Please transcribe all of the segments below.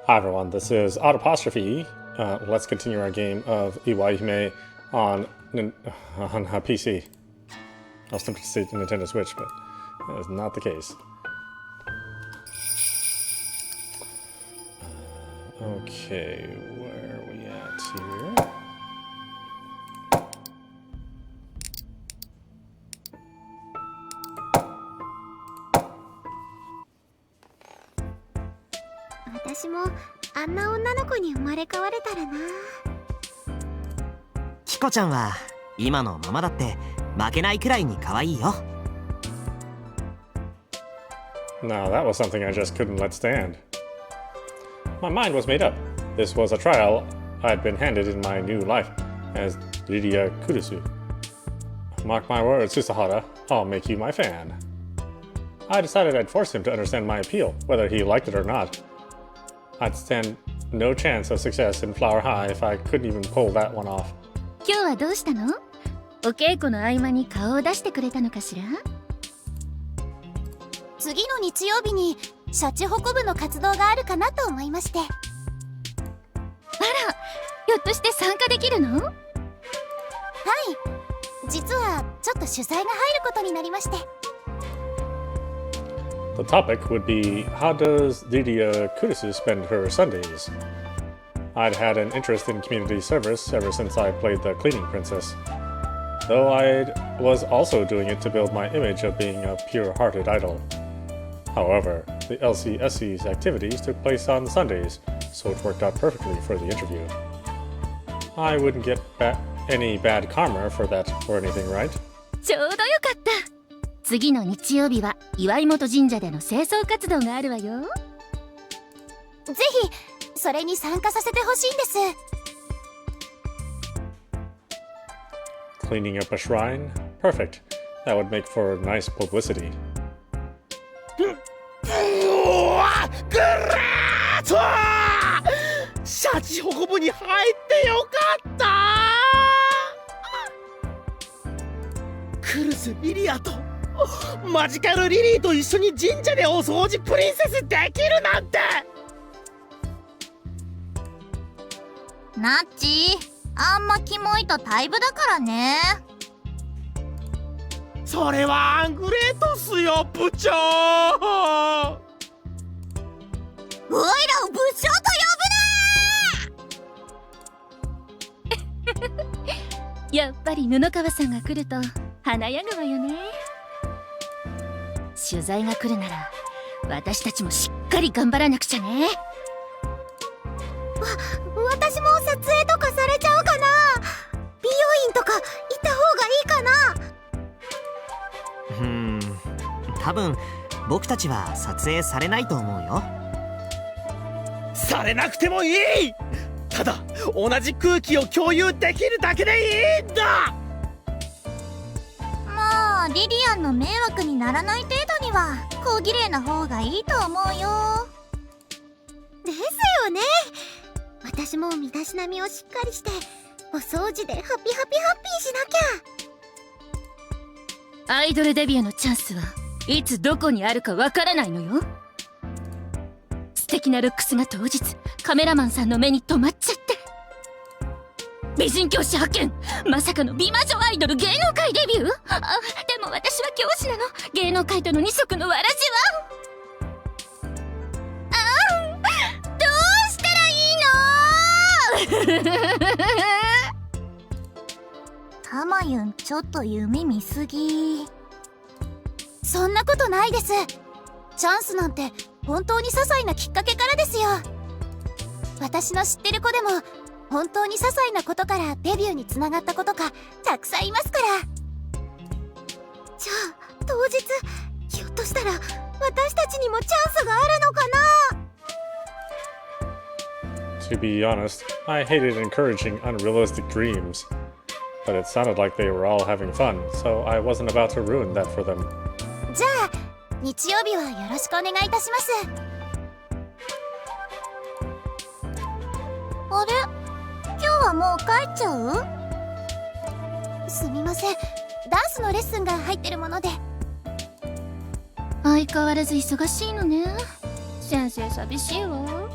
Hi everyone, this is audap. Let's continue our game of Iwaihime on PC. I was tempted to say Nintendo Switch, but that is not the case. Okay, where are we at here?キコちゃんは今のままだって負けないくらいに可愛いよ。 Now that was something I just couldn't let stand. My mind was made up. This was a trial I'd been handed in my new life as Lydia Kurusu. Mark my words, Susahara, I'll make you my fan. I decided I'd force him to understand my appeal, whether he liked it or not. I'd stand no chance of success in Flower High if I couldn't even pull that one off. 今日はどうしたの？お稽古の合間に顔を出してくれたのかしら？次の日曜日にシャチホコ部の活動があるかなと思いまして。あら、ひょっとして参加できるの？はい、実はちょっと取材が入ることになりまして。The topic would be, how does Lydia Kurusu spend her Sundays? I'd had an interest in community service ever since I played the cleaning princess, though I was also doing it to build my image of being a pure-hearted idol. However, the LCSC's activities took place on Sundays, so it worked out perfectly for the interview. I wouldn't get any bad karma for that or anything, right? ちょうどよかった。次の日曜日は岩井本神社での清掃活動があるわよ。ぜひそれに参加させてほしいんです。Cleaning up a shrine? Perfect. That would make for nice publicity. グラート！シャチホコ部に入ってよかった！クルス・リリアとマジカル・リリーと一緒に神社でお掃除プリンセスできるなんて！ナッチ、あんまキモいと退部だからね。それはアングレートっすよ、部長。おいらを部長と呼ぶなやっぱり布川さんが来ると華やぐわよね。取材が来るなら私たちもしっかり頑張らなくちゃね。私も撮影とかされちゃうかな。美容院とか行った方がいいかな。多分僕たちは撮影されないと思うよ。されなくてもいい。ただ同じ空気を共有できるだけでいいんだ。まあリリアンの迷惑にならない程度には小綺麗な方がいいと思うよ。ですよね。私も身だしなみをしっかりしてお掃除でハッピーハッピーハッピーしなきゃ。アイドルデビューのチャンスはいつどこにあるかわからないのよ。素敵なルックスが当日カメラマンさんの目に留まっちゃって、美人教師発見、まさかの美魔女アイドル芸能界デビュー。でも私は教師なの。芸能界との二足のわらじは。どうしたらいいのタマユン、ちょっと夢見すぎ。そんなことないです。チャンスなんて本当に些細なきっかけからですよ。私の知ってる子でも本当に些細なことからデビューにつながった子とかたくさんいますから。じゃあ当日ひょっとしたら私たちにもチャンスがあるのかな。 To be honest, I hated encouraging unrealistic dreams. But it sounded like they were all having fun, so I wasn't about to ruin that for them. じゃあ日曜日はよろしくお願いいたします。あれ、今日はもう帰っちゃう？すみません、ダンスのレッスンが入ってるもので。相変わらず忙しいのね。先生寂しいわ。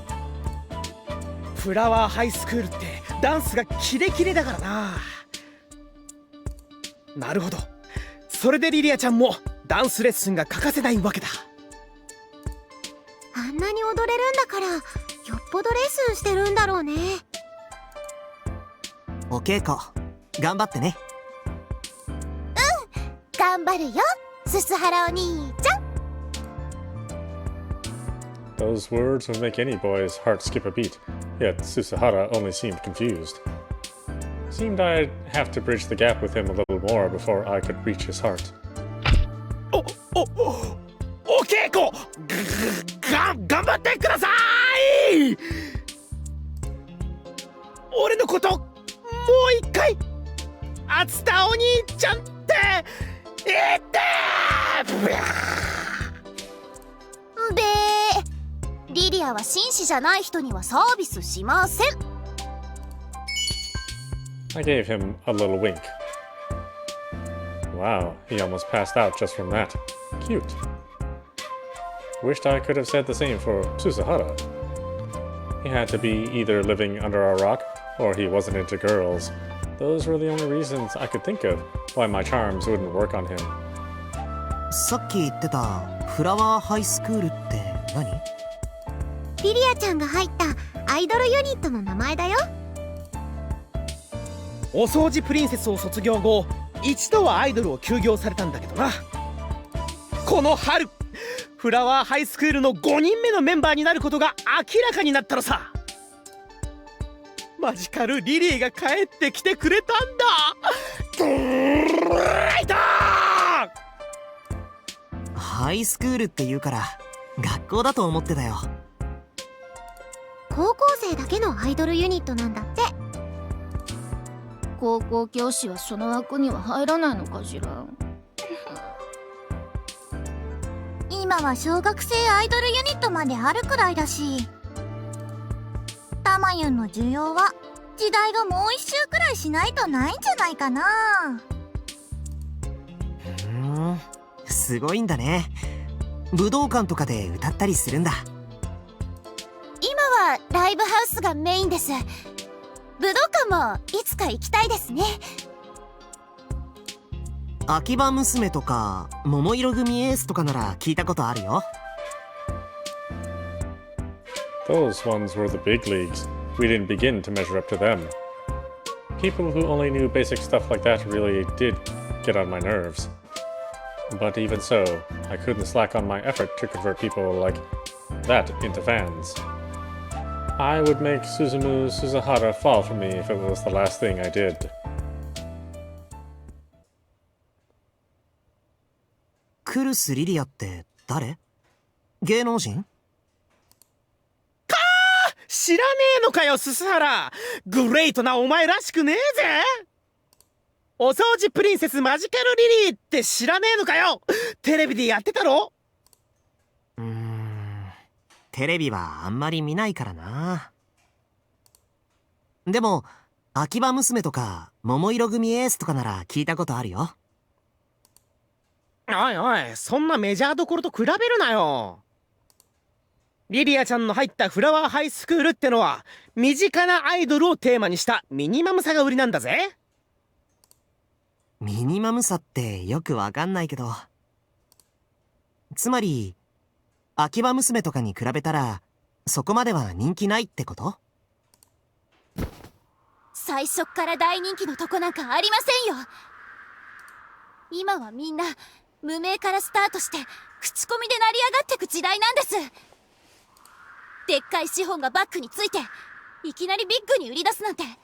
フラワーハイスクールってダンスがキレキレだからな。なるほど、それでリリアちゃんもダンスレッスンが欠かせないわけだ。あんなに踊れるんだから、よっぽどレッスンしてるんだろうね。お稽古頑張ってね。頑張るよ、すすはらお兄ちゃん。 Those words would make any boy's heart skip a beat, yet Susahara only seemed confused. Seemed I'd have to bridge the gap with him a little more before I could reach his heart. お稽古頑張ってください。俺のこともう一回厚田お兄ちゃんって言ってべー。リリアは紳士じゃない人にはサービスしません。 I gave him a little wink. Wow, he almost passed out just from that. Cute. Wished I could have said the same for Susahara. He had to be either living under a rock or he wasn't into girls. Those were the only reasons I could think of why my charms wouldn't work on him. さっき言ってたフラワーハイスクールって何？リリアちゃんが入ったアイドルユニットの名前だよ。お掃除プリンセスを卒業後、一度はアイドルを休業されたんだけどな。この春フラワーハイスクールの5人目のメンバーになることが明らかになったのさ。マジカルリリーが帰ってきてくれたんだ。グレイトハイスクールって言うから学校だと思ってたよ。高校生だけのアイドルユニットなんだって。高校教師はその枠には入らないのかしら。今は小学生アイドルユニットまであるくらいだし、タマユンの需要は時代がもう一周くらいしないとないんじゃないかな。すごいんだね。武道館とかで歌ったりするんだ。今はライブハウスがメインです。武道館もいつか行きたいですね。秋葉娘とか桃色組エースとかなら聞いたことあるよ。Those ones were the big leagues. We didn't begin to measure up to them. People who only knew basic stuff like that really did get on my nerves. But even so, I couldn't slack on my effort to convert people like that into fans. I would make Suzumu Susahara fall for me if it was the last thing I did. クルス・リリアって誰？芸能人？知らねえのかよ、ススハラ。グレートなお前らしくねえぜ。お掃除プリンセスマジカルリリーって知らねえのかよ。テレビでやってたろ？テレビはあんまり見ないからな。でも秋葉娘とか桃色組エースとかなら聞いたことあるよ。おいおい、そんなメジャーどころと比べるなよ。リリアちゃんの入ったフラワーハイスクールってのは身近なアイドルをテーマにしたミニマムさが売りなんだぜ。ミニマムさってよくわかんないけど、つまり秋葉娘とかに比べたらそこまでは人気ないってこと？最初っから大人気のとこなんかありませんよ。今はみんな無名からスタートして口コミで成り上がってく時代なんです。でっかい資本がバックについていきなりビッグに売り出すなんて、そんな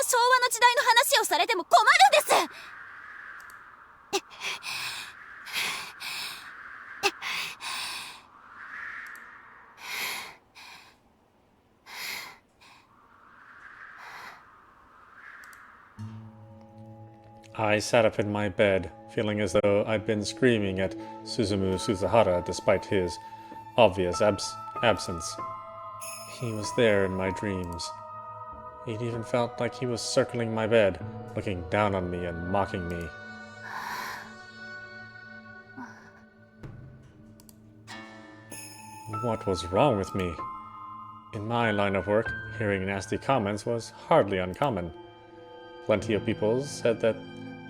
昭和の時代の話をされても困るんです。I sat up in my bed, feeling as though I'd been screaming at Suzumu Susahara despite his obvious absence. He was there in my dreams, It even felt like he was circling my bed, looking down on me and mocking me. What was wrong with me? In my line of work, hearing nasty comments was hardly uncommon. Plenty of people said that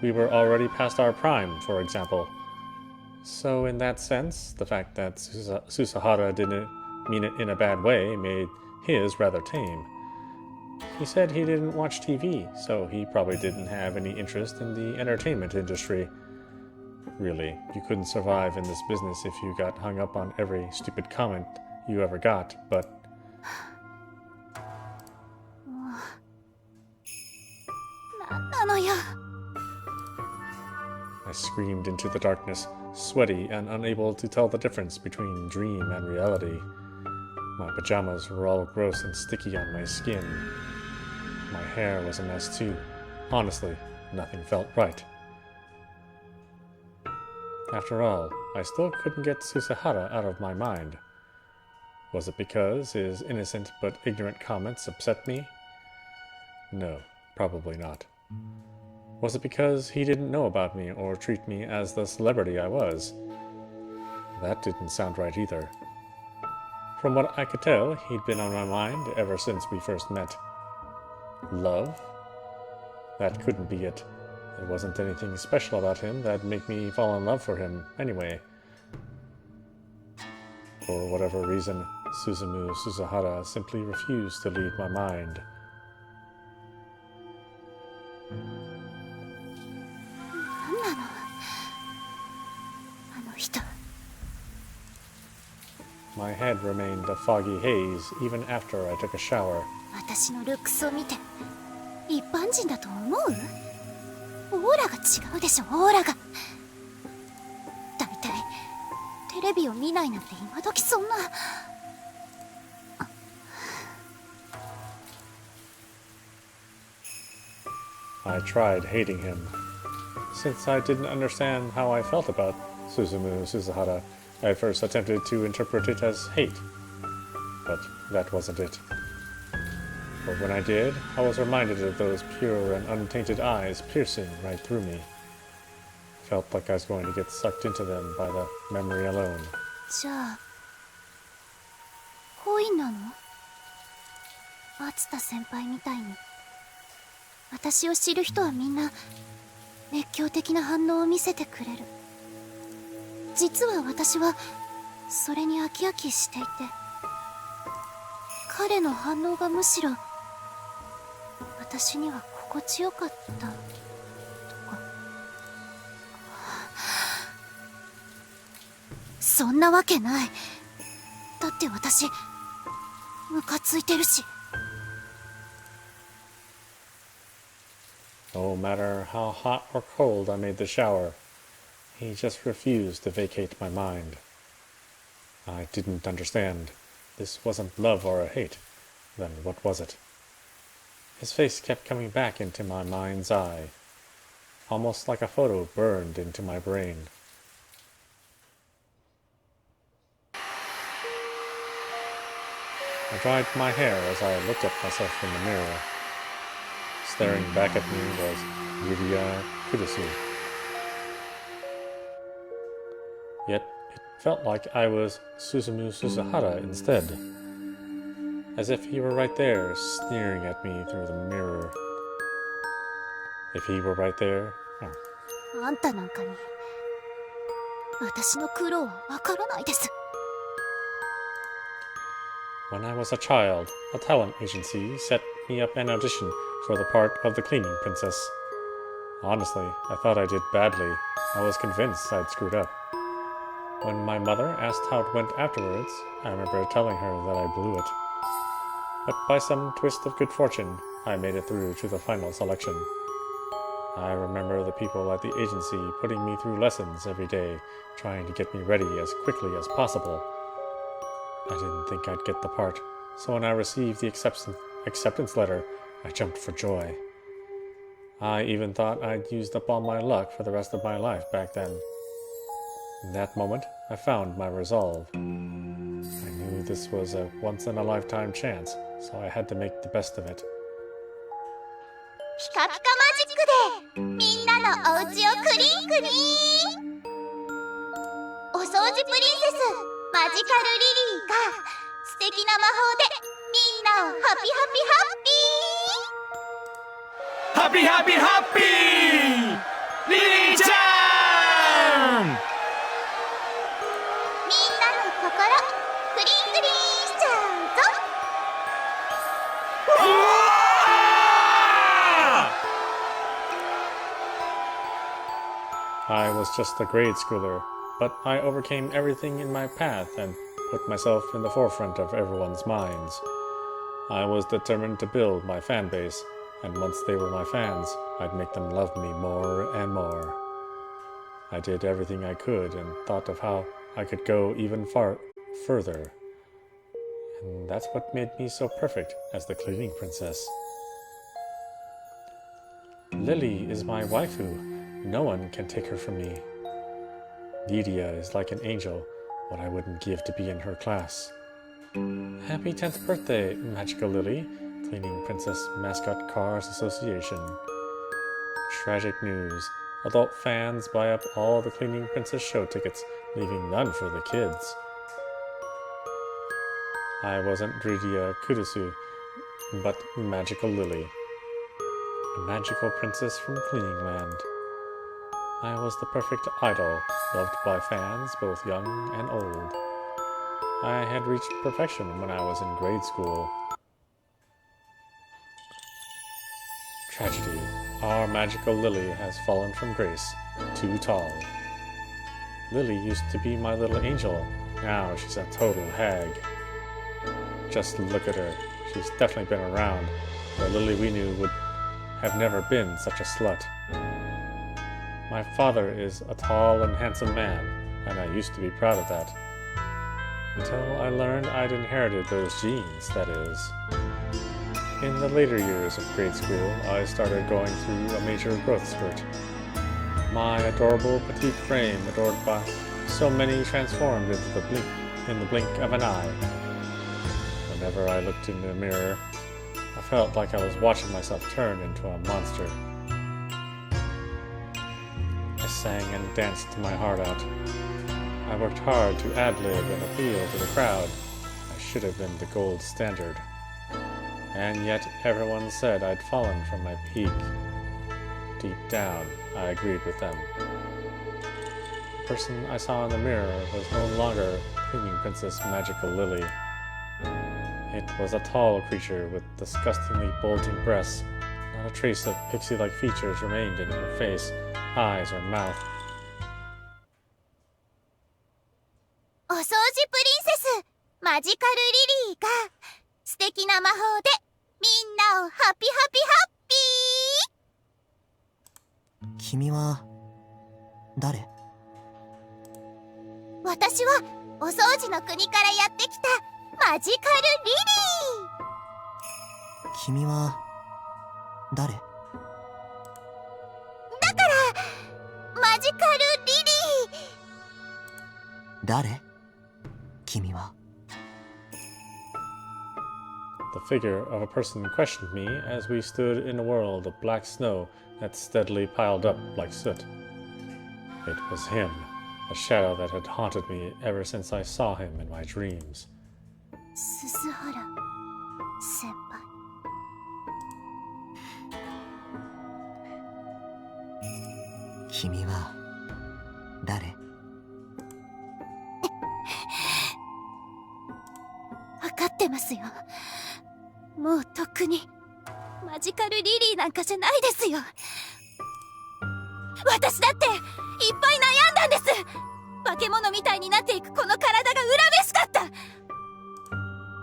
we were already past our prime, for example. So in that sense, the fact that Susahara didn't mean it in a bad way made his rather tame. He said he didn't watch TV, so he probably didn't have any interest in the entertainment industry. Really, you couldn't survive in this business if you got hung up on every stupid comment you ever got, but... I screamed into the darkness, sweaty and unable to tell the difference between dream and reality. My pajamas were all gross and sticky on my skin. My hair was a mess too. Honestly, nothing felt right. After all, I still couldn't get Susahara out of my mind. Was it because his innocent but ignorant comments upset me? No, probably not. Was it because he didn't know about me or treat me as the celebrity I was? That didn't sound right either. From what I could tell, he'd been on my mind ever since we first met. Love? That couldn't be it. There wasn't anything special about him that'd make me fall in love for him anyway. For whatever reason, Suzumu Susahara simply refused to leave my mind. My head remained a foggy haze even after I took a shower. 私のルックスを見て一般人だと思う？オーラが違うでしょ、オーラが。だいたいテレビを見ないなんて今時そんな。I tried hating him. Since I didn't understand how I felt about Suzumu Susahara, I first attempted to interpret it as hate. But that wasn't it. But when I did, I was reminded of those pure and untainted eyes piercing right through me. Felt like I was going to get sucked into them by the memory alone. じゃあ恋なの？松田先輩みたいに。私を知る人はみんな熱狂的な反応を見せてくれる。実は私はそれに飽き飽きしていて、彼の反応がむしろ私には心地よかったとか。そんなわけない。だって私ムカついてるし。No matter how hot or cold I made the shower, he just refused to vacate my mind. I didn't understand. This wasn't love or a hate. Then what was it? His face kept coming back into my mind's eye, almost like a photo burned into my brain. I dried my hair as I looked at myself in the mirror. Staring back at me was Yuria Kurusu. Yet it felt like I was Suzumu Susahara instead. As if he were right there, sneering at me through the mirror. If he were right there... Oh. あんたなんかに私の苦労はわからないです。 When I was a child, a talent agency set me up an audition for the part of the cleaning princess. Honestly, I thought I did badly. I was convinced I'd screwed up. When my mother asked how it went afterwards, I remember telling her that I blew it. But by some twist of good fortune, I made it through to the final selection. I remember the people at the agency putting me through lessons every day, trying to get me ready as quickly as possible. I didn't think I'd get the part, so when I received the acceptance letter, I jumped for joy. I even thought I'd used up all my luck for the rest of my life back then. In that moment, I found my resolve. I knew this was a once-in-a-lifetime chance, so I had to make the best of it. ピカピカマジックでみんなのお家をクリンクリン。お掃除プリンセスマジカルリリーが素敵な魔法でみんなをハピハピハッピー。ハッピーハッピーハッピーリリーちゃん。みんなの心クリンクリンしちゃうぞ。I was just a grade schooler, but I overcame everything in my path and put myself in the forefront of everyone's minds. I was determined to build my fan base, and once they were my fans, I'd make them love me more and more. I did everything I could and thought of how I could go even further. And that's what made me so perfect as the cleaning princess. Lily is my waifu. No one can take her from me. Lydia is like an angel, what I wouldn't give to be in her class. Happy 10th birthday, Magical Lily, Cleaning Princess Mascot Cars Association. Tragic news. Adult fans buy up all the Cleaning Princess show tickets, leaving none for the kids. I wasn't Lydia Kurusu, but Magical Lily. A magical princess from Cleaning Land. I was the perfect idol, loved by fans both young and old. I had reached perfection when I was in grade school. Tragedy. Our magical Lily has fallen from grace, too tall. Lily used to be my little angel. Now she's a total hag. Just look at her. She's definitely been around. The Lily we knew would have never been such a slut. My father is a tall and handsome man, and I used to be proud of that. Until I learned I'd inherited those genes, that is. In the later years of grade school, I started going through a major growth spurt. My adorable petite frame, adored by so many, transformed in the blink of an eye. Whenever I looked in the mirror, I felt like I was watching myself turn into a monster. I sang and danced my heart out. I worked hard to ad-lib and appeal to the crowd. I should have been the gold standard. And yet everyone said I'd fallen from my peak. Deep down, I agreed with them. The person I saw in the mirror was no longer Cleaning Princess Magical Lily. It was a tall creature with disgustingly bulging breasts. Not a trace of pixie-like features remained in her face, eyes, or mouth. お掃除プリンセスマジカルリリーが素敵な魔法でみんなをハピハピハッピー。君は誰？私はお掃除の国からやってきたマジカルリリー。君は誰？だからマジカルリリー。誰？君は。The figure of a person questioned me as we stood in a world of black snow that steadily piled up like soot. It was him, a shadow that had haunted me ever since I saw him in my dreams. 鈴原先輩。君は誰？分かってますよ。もうとっくにマジカルリリーなんかじゃないですよ。私だっていっぱい悩んだんです。化け物みたいになっていくこの体が恨めしかった。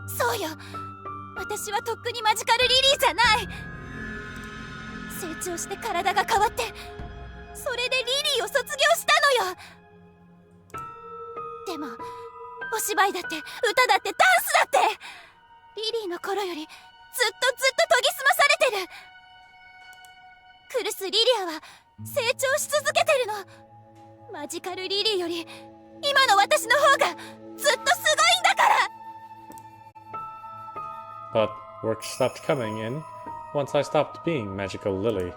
そうよ、私はとっくにマジカルリリーじゃない。成長して体が変わって、それでリリーを卒業したのよ。でもお芝居だって歌だってダンスだってリリーの頃よりずっと研ぎ澄まされてる。クルス・リリアは成長し続けてるの。マジカルリリーより今の私の方がずっとすごいんだから。 But work stopped coming in, once I stopped being Magical Lily.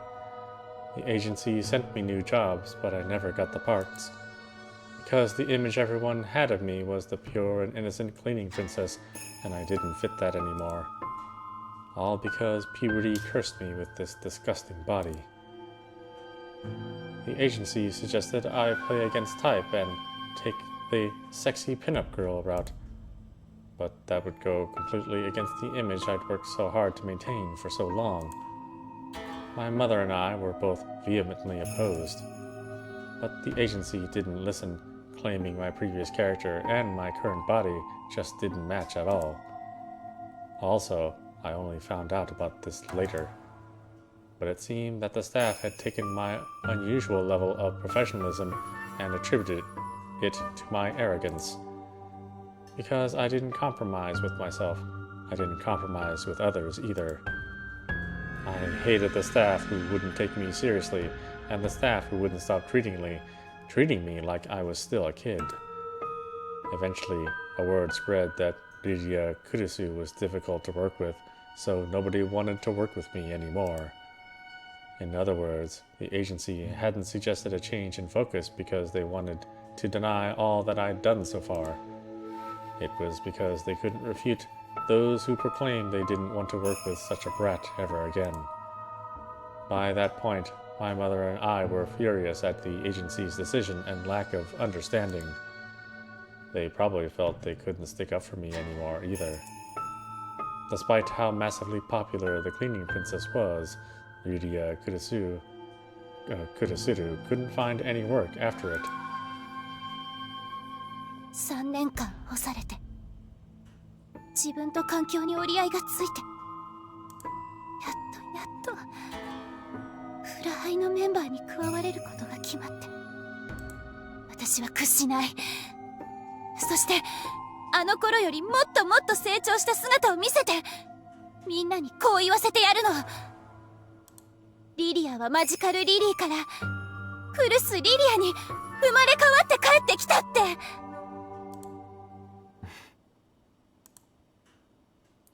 The agency sent me new jobs, but I never got the parts. Because the image everyone had of me was the pure and innocent cleaning princess, and I didn't fit that anymore. All because puberty cursed me with this disgusting body. The agency suggested I play against type and take the sexy pinup girl route, but that would go completely against the image I'd worked so hard to maintain for so long. My mother and I were both vehemently opposed, but the agency didn't listen, claiming my previous character and my current body just didn't match at all. Also, I only found out about this later, but it seemed that the staff had taken my unusual level of professionalism and attributed it to my arrogance. Because I didn't compromise with myself, I didn't compromise with others either. I hated the staff who wouldn't take me seriously, and the staff who wouldn't stop treating me like I was still a kid. Eventually, a word spread that Lydia Kurisu was difficult to work with, so nobody wanted to work with me anymore. In other words, the agency hadn't suggested a change in focus because they wanted to deny all that I'd done so far. It was because they couldn't refute those who proclaimed they didn't want to work with such a brat ever again. By that point, my mother and I were furious at the agency's decision and lack of understanding. They probably felt they couldn't stick up for me anymore either. Despite how massively popular the cleaning princess was, Lydia Kurasuru couldn't find any work after it. 3年間干されて自分と環境に折り合いがついてやっとフラハイのメンバーに加われることが決まって私は屈しない。そしてあの頃よりもっともっと成長した姿を見せてみんなにこう言わせてやるの。リリアはマジカルリリーから古巣リリアに生まれ変わって帰ってきたって。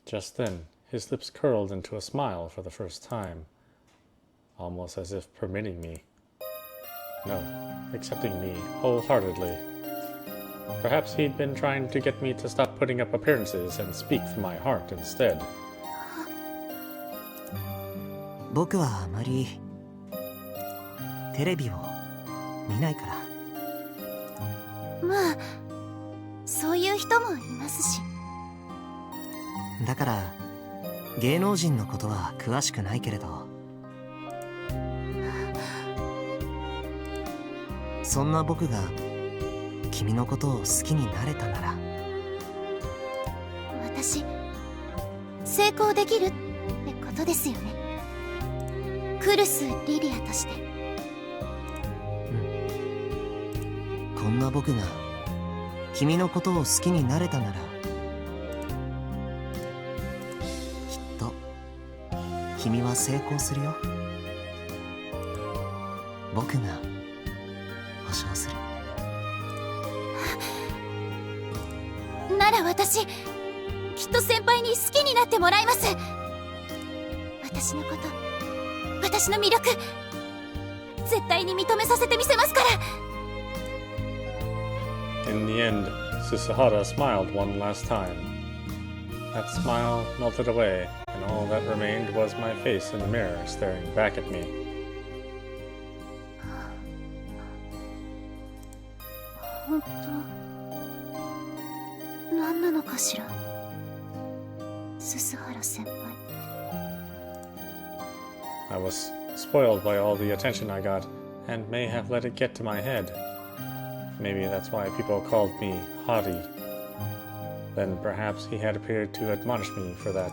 Just then, his lips curled into a smile for the first time, almost as if permitting me. No, accepting me wholeheartedly. Perhaps he'd been trying to get me to stop putting up appearances and speak from my heart instead. 僕はあまりテレビを見ないから。まあそういう人もいますし。だから芸能人のことは詳しくないけれど、そんな僕が君のことを好きになれたなら。私成功できるってことですよね。クルス・リリアとして。うん。こんな僕が君のことを好きになれたなら、きっと君は成功するよ。僕が保証する。なら私きっと先輩に好きになってもらいます。私のこと、私の魅力絶対に認めさせてみせますから。 In the end, Susuhara smiled one last time. That smile melted away, and all that remained was my face in the mirror staring back at me. 本当何なのかしら、鈴原先輩。 I was spoiled by all the attention I got, and may have let it get to my head. Maybe that's why people called me haughty. Then perhaps he had appeared to admonish me for that.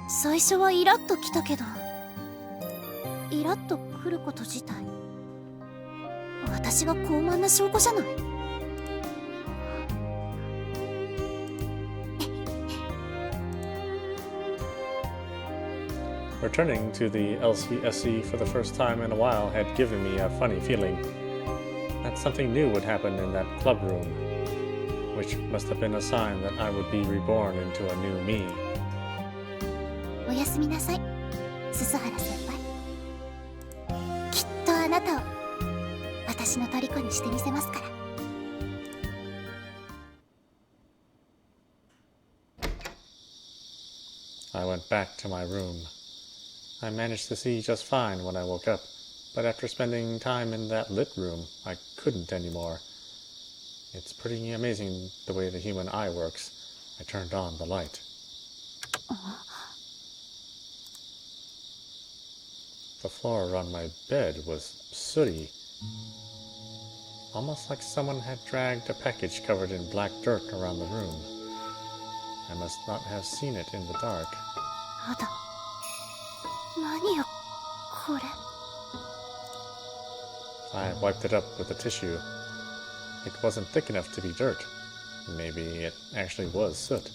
最初はイラッときたけど、イラッと来ること自体私が高慢な証拠じゃない。Returning to the LCSC for the first time in a while had given me a funny feeling that something new would happen in that club room, which must have been a sign that I would be reborn into a new me. おやすみなさい、鈴原先輩。きっとあなたを私の虜にしてみせますから。I went back to my room. I managed to see just fine when I woke up, but after spending time in that lit room, I couldn't anymore. It's pretty amazing the way the human eye works. I turned on the light. The floor around my bed was sooty, almost like someone had dragged a package covered in black dirt around the room. I must not have seen it in the dark. まだ何よこれ。 I wiped it up with a tissue. It wasn't thick enough to be dirt. Maybe it actually was soot.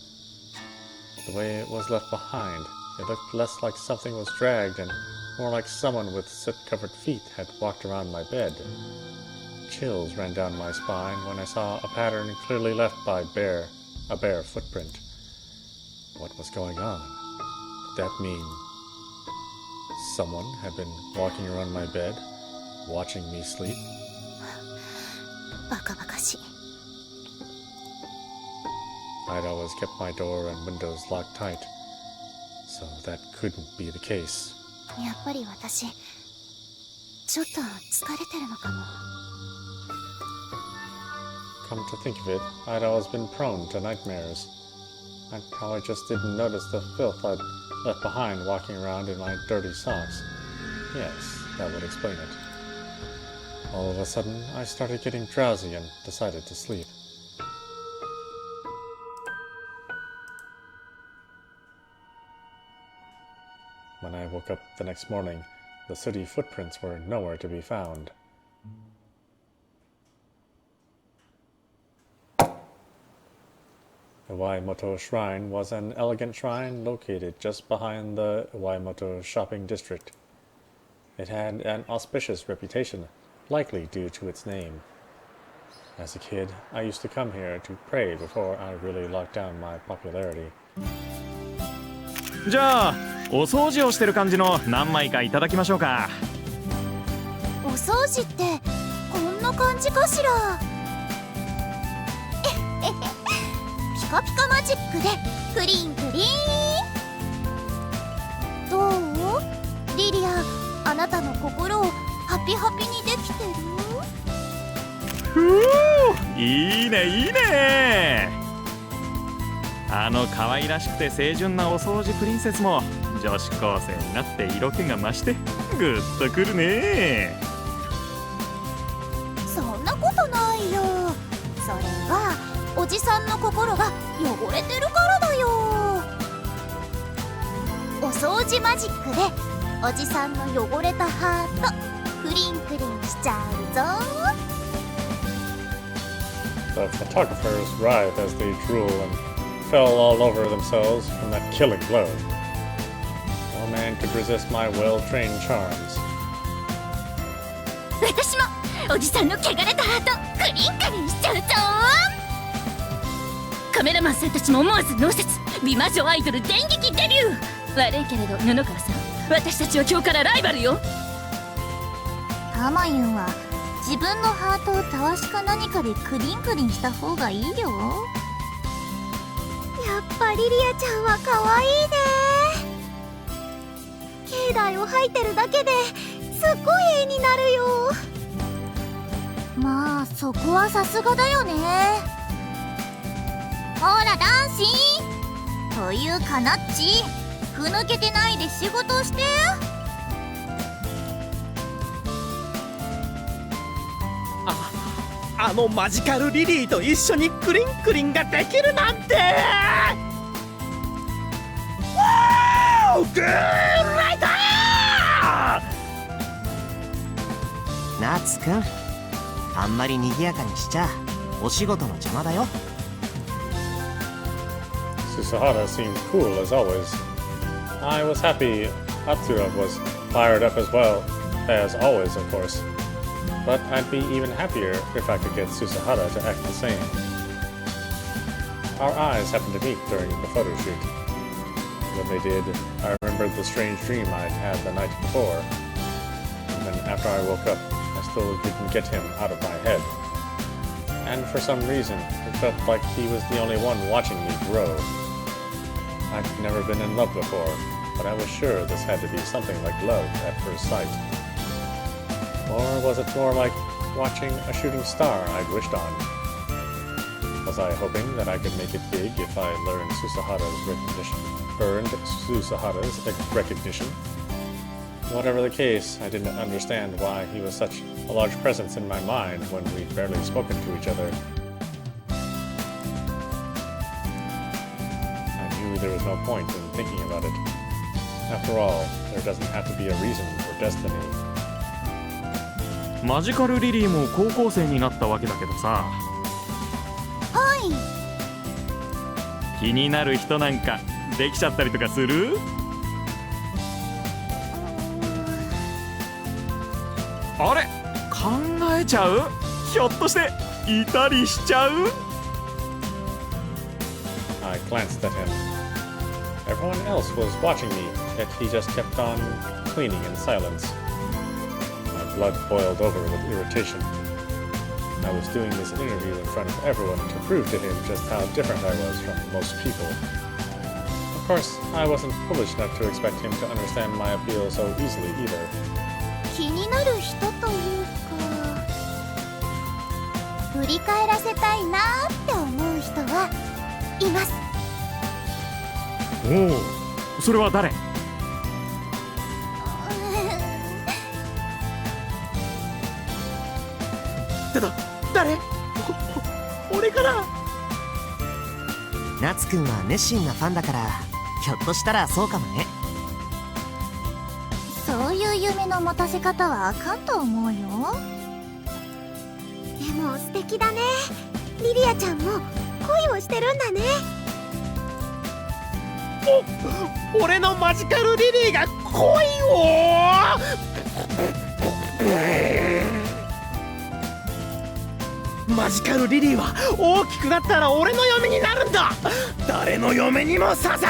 The way it was left behind, it looked less like something was dragged and more like someone with soot-covered feet had walked around my bed. Chills ran down my spine when I saw a pattern clearly left by a bare footprint. What was going on? Did that mean someone had been walking around my bed, watching me sleep? バカバカしい。 I'd always kept my door and windows locked tight, so that couldn't be the case. やっぱり私ちょっと疲れてるのかも。 Come to think of it, I'd always been prone to nightmares. I probably just didn't notice the filth I'd left behind walking around in my dirty socks. Yes, that would explain it. All of a sudden, I started getting drowsy and decided to sleep. When I woke up the next morning, the sooty footprints were nowhere to be found. Iwaihime Shrine was an elegant shrine located just behind the Iwaihime shopping district. It had an auspicious reputation, likely due to its name. As a kid, I used to come here to pray before I really locked down my popularity. じゃあお掃除をしてる感じの何枚かいただきましょうか。お掃除ってこんな感じかしら。ピカピカマジックでクリンクリン。どう？リリア、あなたの心をハピハピにできてる？ふう、いいねいいね。あの可愛らしくて清純なお掃除プリンセスも女子高生になって色気が増してグッとくるね。そんなことないよ。それはおじさんの心が汚れてるからだよ。お掃除マジックでおじさんの汚れたハートクリンクリンしちゃうぞ。 The photographers writhed as they drool and fell all over themselves from that killing blow. No man could resist my well-trained charms. 私もおじさんの汚れたハートクリンクリンしちゃうぞ。カメラマンさんたちも思わず脳説美魔女アイドル電撃デビュー。悪いけれど布川さん、私たちは今日からライバルよ。タマユンは自分のハートをたわしか何かでクリンクリンした方がいいよ。やっぱリリアちゃんは可愛いね。境内を吐いてるだけですっごい絵になるよ。まあそこはさすがだよね。ほら男子というかなっち、ふぬけてないで仕事をして。あのマジカルリリーと一緒にクリンクリンができるなんて。わー、グーライトー。ナツくん、あんまり賑やかにしちゃお仕事の邪魔だよ。 Susahara seemed cool as always. I was happy Atsura was fired up as well, as always of course. But I'd be even happier if I could get Susahara to act the same. Our eyes happened to meet during the photo shoot. When they did, I remember remembered the strange dream I'd had the night before. Even after I woke up, I still didn't get him out of my head. And for some reason, it felt like he was the only one watching me grow. I'd never been in love before, but I was sure this had to be something like love at first sight. Or was it more like watching a shooting star I'd wished on? Was I hoping that I could make it big if I earned Susahara's recognition? Whatever the case, I didn't understand why he was such a large presence in my mind when we'd barely spoken to each other. I knew there was no point in thinking about it. After all, there doesn't have to be a reason for destiny. マジカルリリーも高校生になったわけだけどさ。はい気になる人なんかできちゃったりとかする？あれ考えちゃう？ひょっとしていたりしちゃう？ I glanced at him. Everyone else was watching me, yet he just kept on cleaning in silence. My blood boiled over with irritation. I was doing this interview in front of everyone to prove to him just how different I was from most people. Of course, I wasn't foolish enough to expect him to understand my appeal so easily either. 気になる人というか振り返らせたいなって思う人はいます。おお、それは誰？誰？俺かな？夏くんは熱心なファンだからひょっとしたらそうかもね。そういう夢の持たせ方はあかんと思うよ。でも素敵だね。リリアちゃんも恋をしてるんだね。俺のマジカルリリーが恋をマジカルリリーは大きくなったら俺の嫁になるんだ。誰の嫁にもさせん。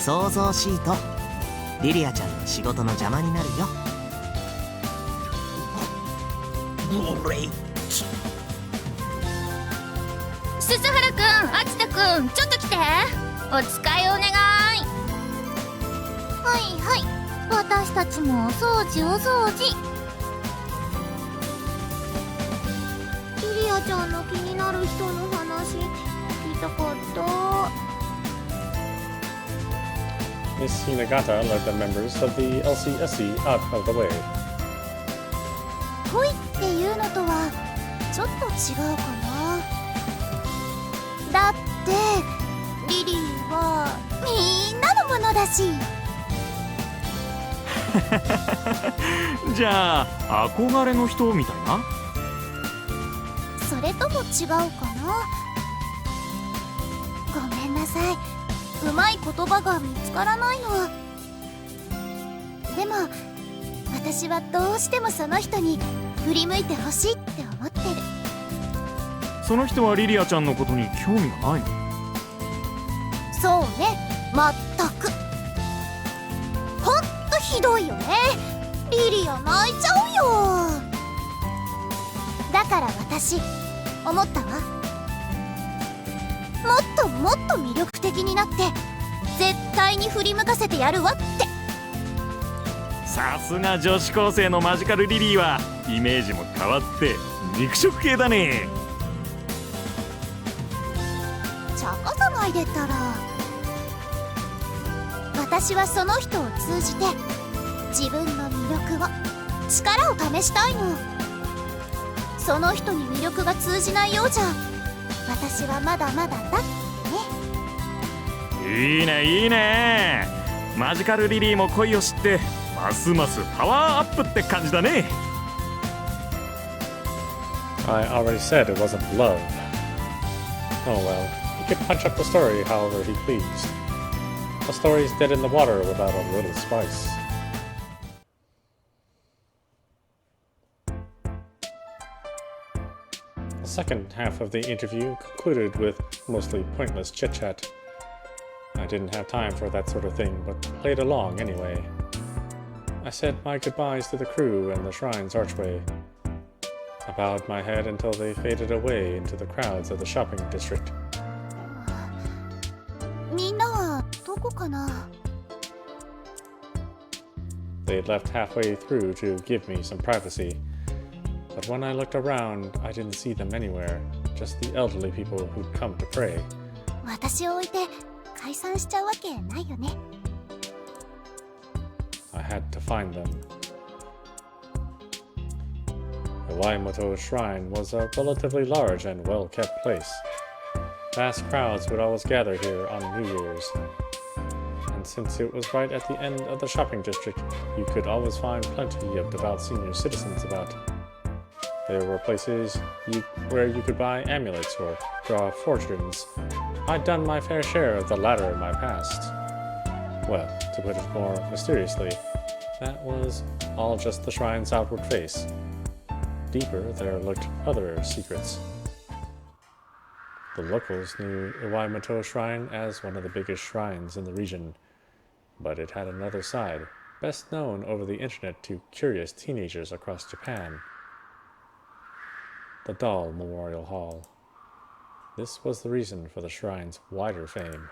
想像しいとリリアちゃんの仕事の邪魔になるよ。鈴原くん、秋田くん、ちょっと来て。お使いお願い。はいはい、私たちもお掃除お掃除。リリアちゃんの気になる人の話聞きたかった。Miss Hinagata led the members of the LCSE out of the way. 恋っていうのとはちょっと違うかな。だってリリーはみんなのものだし。じゃあ憧れの人みたいな？それとも違うかな。ごめんなさい、うまい言葉が見つからないの。でも私はどうしてもその人に振り向いてほしいって思ってる。その人はリリアちゃんのことに興味がないの？そうね、まったく。ほんとひどいよね。リリア泣いちゃうよ。だから私思ったわ。もっともっと魅力的になって絶対に振り向かせてやるわって。さすが女子高生のマジカルリリーはイメージも変わって肉食系だね。茶化さないでったら。私はその人を通じて自分の魅力を力を試したいの。その人に魅力が通じないようじゃ私はまだまだだってね。いいねいいね。マジカルリリーも恋を知ってますますパワーアップって感じだね。I already said it wasn't love. Oh well, he could punch up the story however he pleased. The story's dead in the water without a little spice. The second half of the interview concluded with mostly pointless chit-chat. I didn't have time for that sort of thing, but played along anyway. I said my goodbyes to the crew and the shrine's archway. I bowed my head until they faded away into the crowds of the shopping district. みんなはどこかな？ They had left halfway through to give me some privacy. But when I looked around, I didn't see them anywhere, just the elderly people who'd come to pray. 私を置いて解散しちゃうわけないよね。 I had to find them. Iwaihime Shrine was a relatively large and well-kept place. Vast crowds would always gather here on New Year's. And since it was right at the end of the shopping district, you could always find plenty of devout senior citizens about. There were places where you could buy amulets or draw fortunes. I'd done my fair share of the latter in my past. Well, to put it more mysteriously, that was all just the shrine's outward face. Deeper, there lurked other secrets. The locals knew Iwaihime Shrine as one of the biggest shrines in the region, but it had another side, best known over the internet to curious teenagers across Japan. The Doll Memorial Hall. This was the reason for the shrine's wider fame.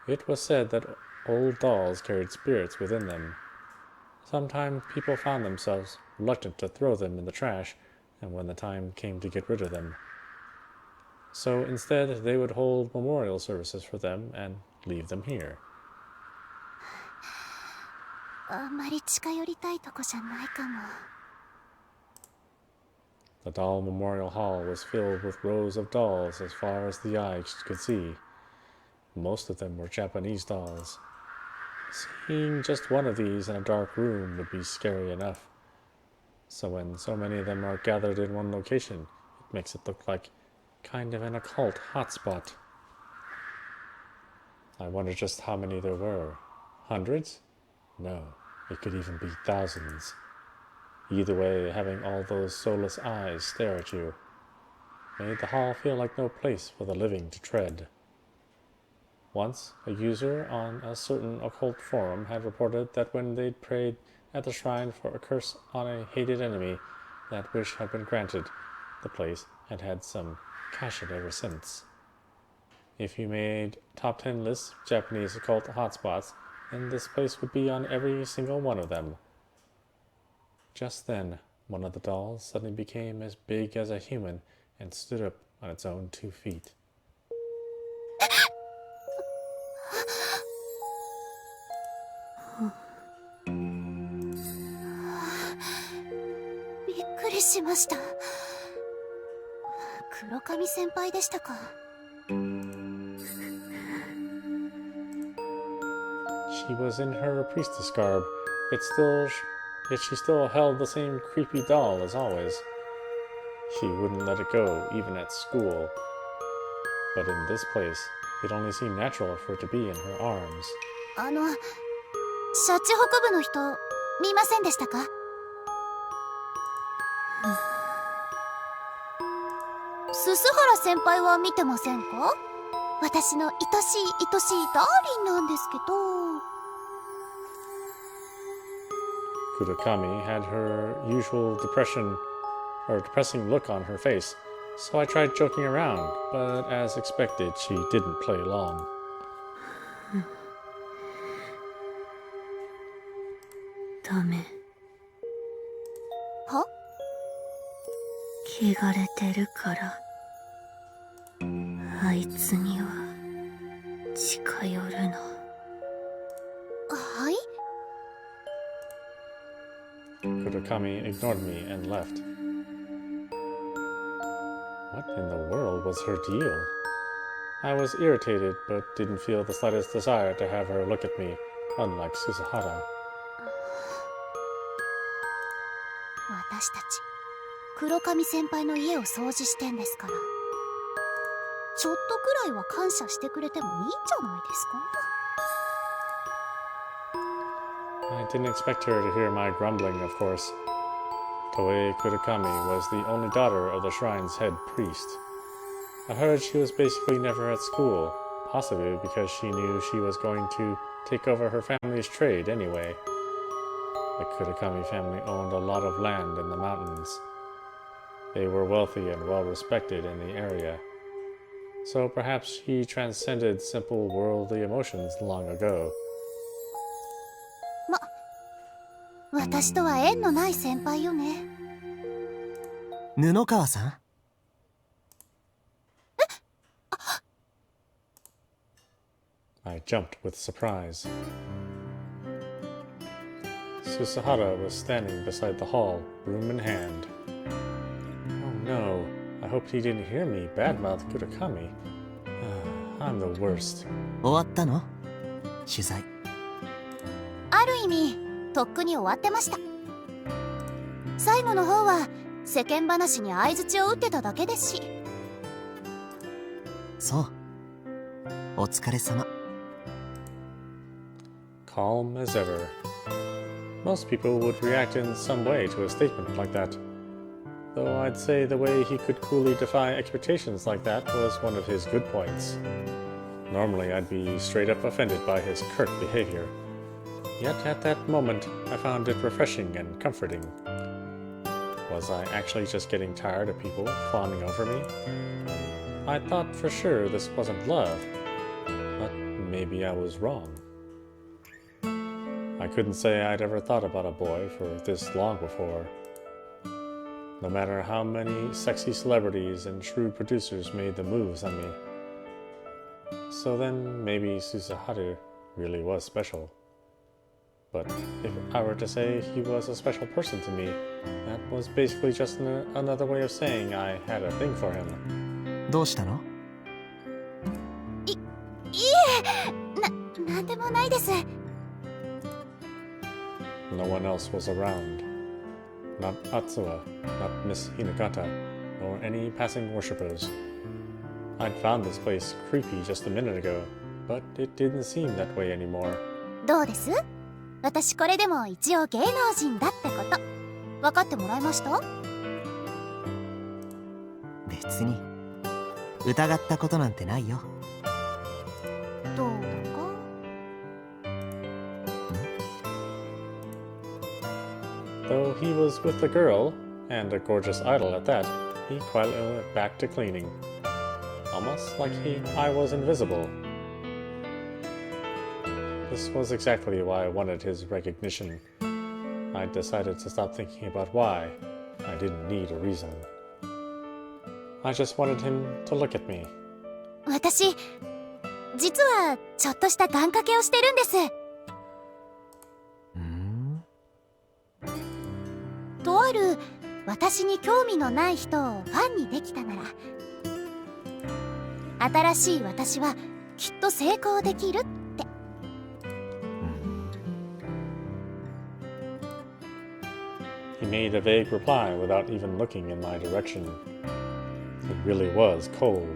It was said that old dolls carried spirits within them. Sometimes people found themselves reluctant to throw them in the trash, and when the time came to get rid of them. So instead, they would hold memorial services for them and leave them here. あんまり近寄りたいとこじゃないかも。 The Doll Memorial Hall was filled with rows of dolls as far as the eye could see. Most of them were Japanese dolls. Seeing just one of these in a dark room would be scary enough. So when so many of them are gathered in one location, it makes it look like kind of an occult hotspot. I wonder just how many there were. Hundreds? No, it could even be thousands. Either way, having all those soulless eyes stare at you made the hall feel like no place for the living to tread. Once, a user on a certain occult forum had reported that when they'd prayed at the shrine for a curse on a hated enemy, that wish had been granted. The place had had some cash in ever since. If you made top 10 lists of Japanese occult hotspots, then this place would be on every single one of them. Just then, one of the dolls suddenly became as big as a human and stood up on its own 2 feet. びっくりしました。黒髪先輩でしたか。 She was in her priestess garb, yet she still held the same creepy doll as always. She wouldn't let it go, even at school. But in this place, it only seemed natural for it to be in her arms. シャチ北部の人見ませんでしたか？すすはら先輩は見てませんか？私の愛しい愛しいダーリンなんですけど。 Kurakami had her usual depressing look on her face, so I tried joking around, but as expected, she didn't play long. ダメ。は？汚れてるから。あいつには近寄るな。はい？ Kurakami ignored me and left. What in the world was her deal? I was irritated, but didn't feel the slightest desire to have her look at me, unlike Suzuhara. 私たち黒髪先輩の家を掃除してんですから、ちょっとくらいは感謝してくれてもいいんじゃないですか？ I didn't expect her to hear my grumbling, of course. Toei Kurakami was the only daughter of the shrine's head priest. I heard she was basically never at school, possibly because she knew she was going to take over her family's trade anyway. The Kurakami family owned a lot of land in the mountains. They were wealthy and well respected in the area. So perhaps she transcended simple worldly emotions long ago. 私とは縁のない先輩よね。布川さん I jumped with surprise. Susahara was standing beside the hall, broom in hand. Oh no, I hoped he didn't hear me badmouth Kurakami. I'm the worst. 終わったの取材。ある意味とっくに終わってました。最後の方は世間話に相槌を打ってただけですし。そう。お疲れ様。Calm as ever. Most people would react in some way to a statement like that. Though I'd say the way he could coolly defy expectations like that was one of his good points. Normally I'd be straight up offended by his curt behavior. Yet at that moment I found it refreshing and comforting. Was I actually just getting tired of people fawning over me? I thought for sure this wasn't love, but maybe I was wrong. I couldn't say I'd ever thought about a boy for this long before. No matter how many sexy celebrities and shrewd producers made the moves on me. So then maybe Susaharu really was special. But if I were to say he was a special person to me, that was basically just another way of saying I had a thing for him. どうしたのいえ、なんでもないです。No one else was around. Not Atsuwa, not Miss Hinagata, nor any passing worshippers. I'd found this place creepy just a minute ago, but it didn't seem that way anymore. どうです？私これでも一応芸能人だってこと分かってもらえました？別に疑ったことなんてないよ。どうだか。Though he was with a girl, and a gorgeous idol at that, he quietly went back to cleaning. Almost like I was invisible. This was exactly why I wanted his recognition. I decided to stop thinking about why. I didn't need a reason. I just wanted him to look at me. 私実はちょっとした願掛けをしてるんです。とある私に興味のない人をファンにできたなら、新しい私はきっと成功できるって。He made a vague reply without even looking in my direction. It really was cold.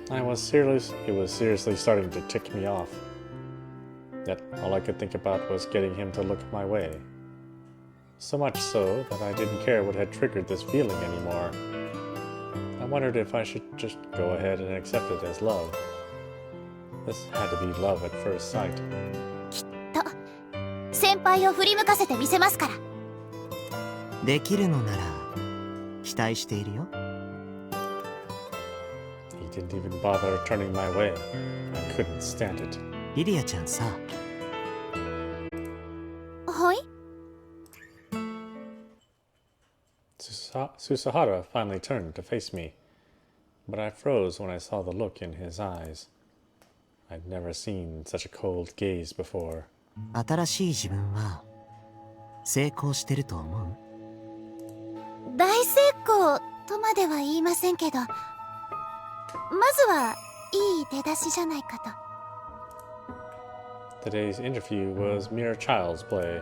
It was seriously starting to tick me off. Yet all I could think about was getting him to look my way. So much so that I didn't care what had triggered this feeling anymore. I wondered if I should just go ahead and accept it as love. This had to be love at first sight. きっと先輩を振り向かせてみせますから。できるのなら期待しているよ。He didn't even bother turning my way. I couldn't stand it. リリアちゃんさ。はい。Susahara finally turned to face me, but I froze when I saw the look in his eyes. I'd never seen such a cold gaze before. 新しい自分は成功してると思う？大成功とまでは言いませんけど、まずはいい出だしじゃないかと。 Today's interview was mere child's play.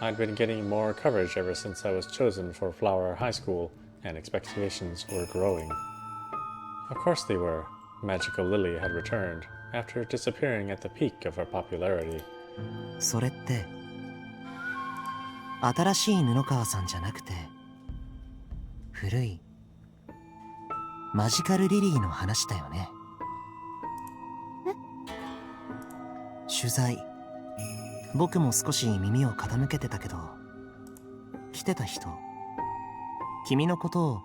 I'd been getting more coverage ever since I was chosen for Flower High School, and expectations were growing. Of course they were. Magical Lily had returned, after disappearing at the peak of her popularity. それって新しい布川さんじゃなくて古いマジカルリリーの話だよね。取材僕も少し耳を傾けてたけど、来てた人君のことを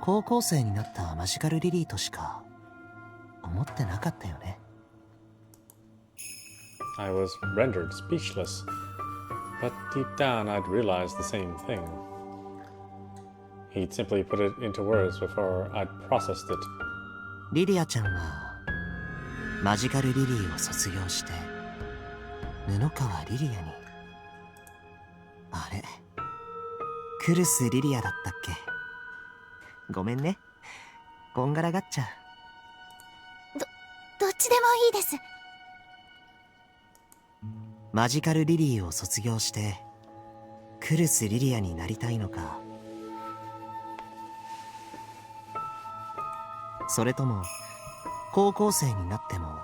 高校生になったマジカルリリーとしか思ってなかったよね。 I was rendered speechless, but deep down I'd realized the same thing. He'd simply put it into words before I'd processed it. リリアちゃんはマジカルリリーを卒業して布川リリアに、あれクルスリリアだったっけ。ごめんね、こんがらがっちゃう。どっちでもいいです。マジカルリリーを卒業してクルスリリアになりたいのか、それとも高校生になっても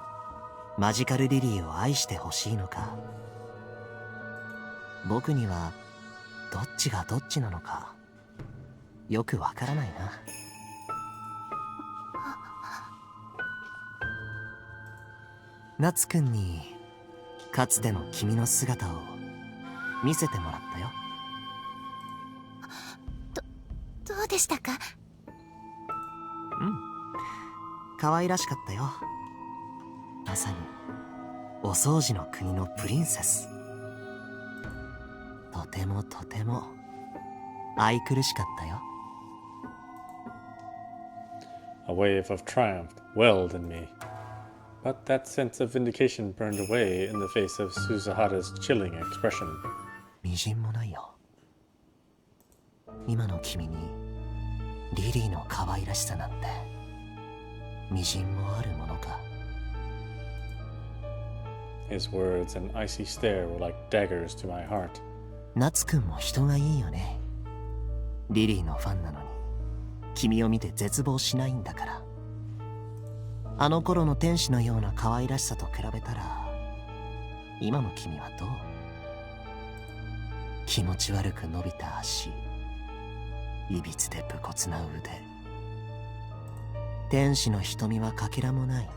マジカルリリーを愛してほしいのか。僕にはどっちがどっちなのかよくわからないな。夏くんにかつての君の姿を見せてもらったよ。どうでしたか？可愛らしかったよ。まさにお掃除の国のプリンセス。とてもとても愛くるしかったよ。A wave of triumph welled in me, but that sense of vindication burned away in the face of Suzuhara's chilling expression. みじんもないよ。今の君にリリーの可愛らしさなんてみじんもあるものか。 His words and icy stare were like daggers to my heart. 夏くんも人がいいよね。リリーのファンなのに君を見て絶望しないんだから。あの頃の天使のような可愛らしさと比べたら今の君はどう？気持ち悪く伸びた足、いびつで武骨な腕、天使の瞳はかけらもない。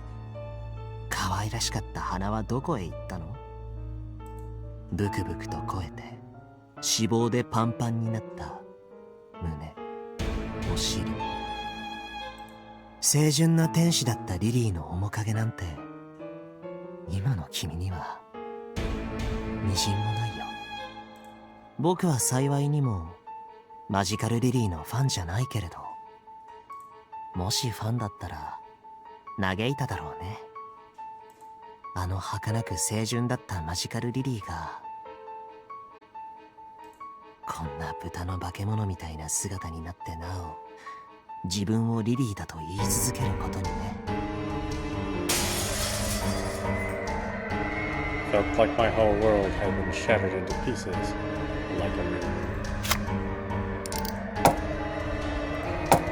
可愛らしかった鼻はどこへ行ったの？ブクブクと肥えて脂肪でパンパンになった胸、お尻。清純な天使だったリリーの面影なんて今の君にはみじんもないよ。僕は幸いにもマジカルリリーのファンじゃないけれど、もしファンだったら嘆いただろうね。あの儚く清純だったマジカルリリーがこんな豚の化け物みたいな姿になってなお自分をリリーだと言い続けることにね。 Felt like my whole world had been shattered into pieces, like a mirror.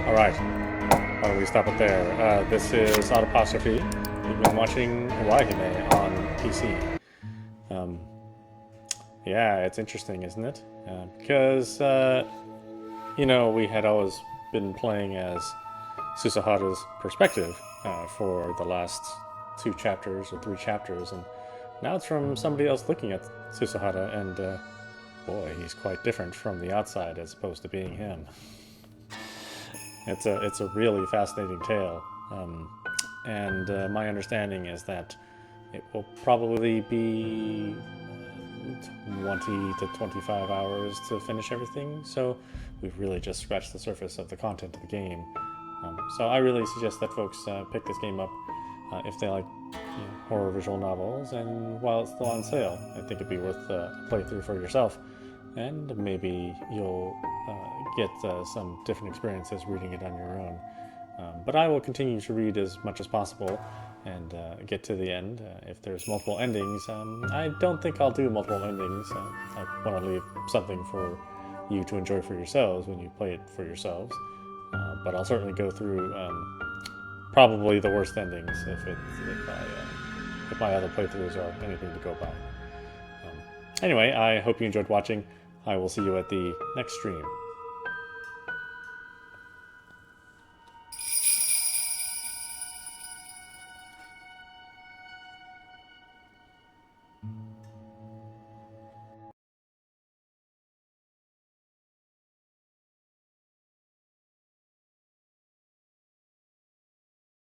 Alright, why don't we stop it there? This is Audapostrophe. You've been watching Iwaihime on PC. Yeah, it's interesting, isn't it? Because, you know, we had always been playing as Suzuhara's perspective for the last 2 chapters or 3 chapters, and now it's from somebody else looking at Suzuhara, and boy, he's quite different from the outside as opposed to being him. It's a really fascinating tale, and my understanding is that it will probably be 20 to 25 hours to finish everything, so we've really just scratched the surface of the content of the game. So I really suggest that folks pick this game up if they like horror visual novels, and while it's still on sale, I think it'd be worth a playthrough for yourself, and maybe you'll get some different experiences reading it on your own. But I will continue to read as much as possible and get to the end. If there's multiple endings, I don't think I'll do multiple endings. I want to leave something for you to enjoy for yourselves when you play it for yourselves. But I'll certainly go through probably the worst endings if my other playthroughs are anything to go by. Anyway, I hope you enjoyed watching. I will see you at the next stream.